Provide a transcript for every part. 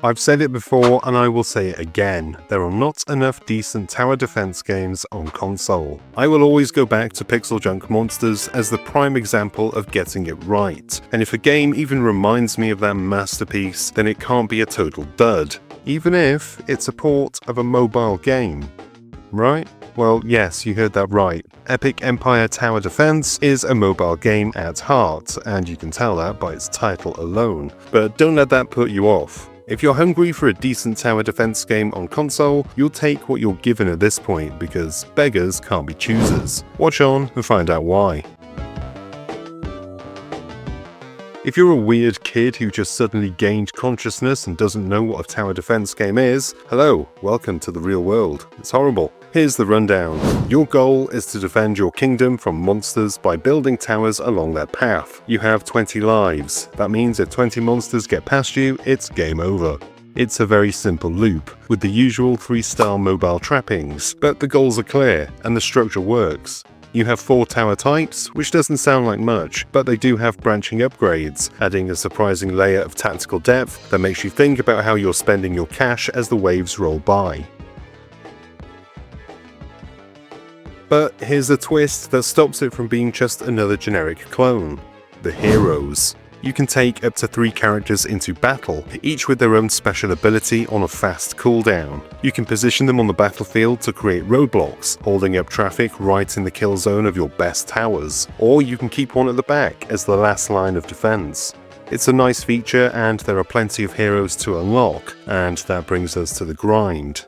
I've said it before and I will say it again, there are not enough decent tower defense games on console. I will always go back to Pixel Junk Monsters as the prime example of getting it right, and if a game even reminds me of that masterpiece, then it can't be a total dud, even if it's a port of a mobile game. Right? Well, yes, you heard that right. Epic Empire Tower Defense is a mobile game at heart, and you can tell that by its title alone. But don't let that put you off. If you're hungry for a decent tower defense game on console, you'll take what you're given at this point because beggars can't be choosers. Watch on and find out why. If you're a weird kid who just suddenly gained consciousness and doesn't know what a tower defense game is, hello, welcome to the real world. It's horrible. Here's the rundown. Your goal is to defend your kingdom from monsters by building towers along their path. You have 20 lives. That means if 20 monsters get past you, it's game over. It's a very simple loop, with the usual 3-star mobile trappings, but the goals are clear, and the structure works. You have 4 tower types, which doesn't sound like much, but they do have branching upgrades, adding a surprising layer of tactical depth that makes you think about how you're spending your cash as the waves roll by. But here's a twist that stops it from being just another generic clone. The heroes. You can take up to 3 characters into battle, each with their own special ability on a fast cooldown. You can position them on the battlefield to create roadblocks, holding up traffic right in the kill zone of your best towers, or you can keep one at the back as the last line of defense. It's a nice feature and there are plenty of heroes to unlock, and that brings us to the grind.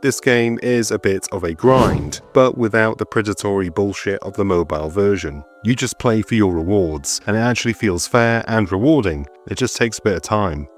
This game is a bit of a grind, but without the predatory bullshit of the mobile version. You just play for your rewards, and it actually feels fair and rewarding. It just takes a bit of time.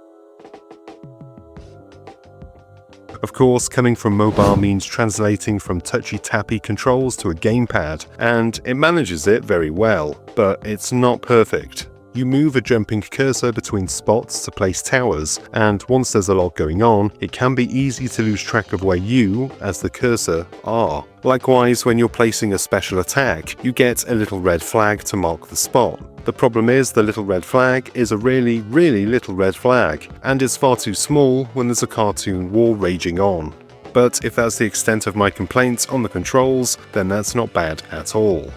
Of course, coming from mobile means translating from touchy-tappy controls to a gamepad, and it manages it very well, but it's not perfect. You move a jumping cursor between spots to place towers, and once there's a lot going on, it can be easy to lose track of where you, as the cursor, are. Likewise, when you're placing a special attack, you get a little red flag to mark the spot. The problem is the little red flag is a really, really little red flag, and is far too small when there's a cartoon war raging on. But if that's the extent of my complaints on the controls, then that's not bad at all.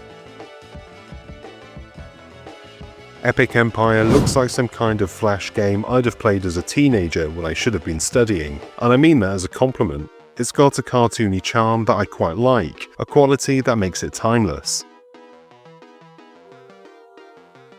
Epic Empire looks like some kind of flash game I'd have played as a teenager when I should have been studying, and I mean that as a compliment. It's got a cartoony charm that I quite like, a quality that makes it timeless.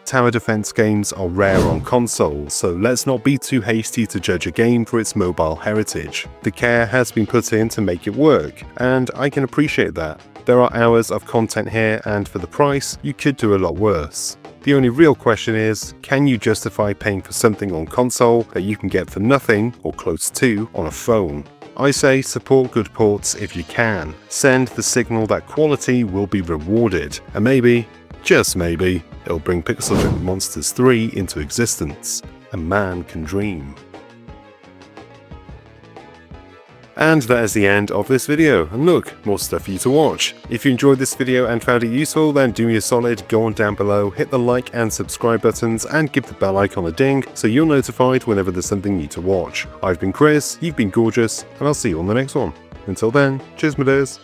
Tower defense games are rare on consoles, so let's not be too hasty to judge a game for its mobile heritage. The care has been put in to make it work, and I can appreciate that. There are hours of content here, and for the price, you could do a lot worse. The only real question is, can you justify paying for something on console that you can get for nothing, or close to, on a phone? I say support good ports if you can. Send the signal that quality will be rewarded, and maybe, just maybe, it'll bring Pixel Junk Monsters 3 into existence. A man can dream. And that is the end of this video, and look, more stuff for you to watch. If you enjoyed this video and found it useful, then do me a solid, go on down below, hit the like and subscribe buttons, and give the bell icon a ding so you're notified whenever there's something new to watch. I've been Chris, you've been gorgeous, and I'll see you on the next one. Until then, cheers my dears.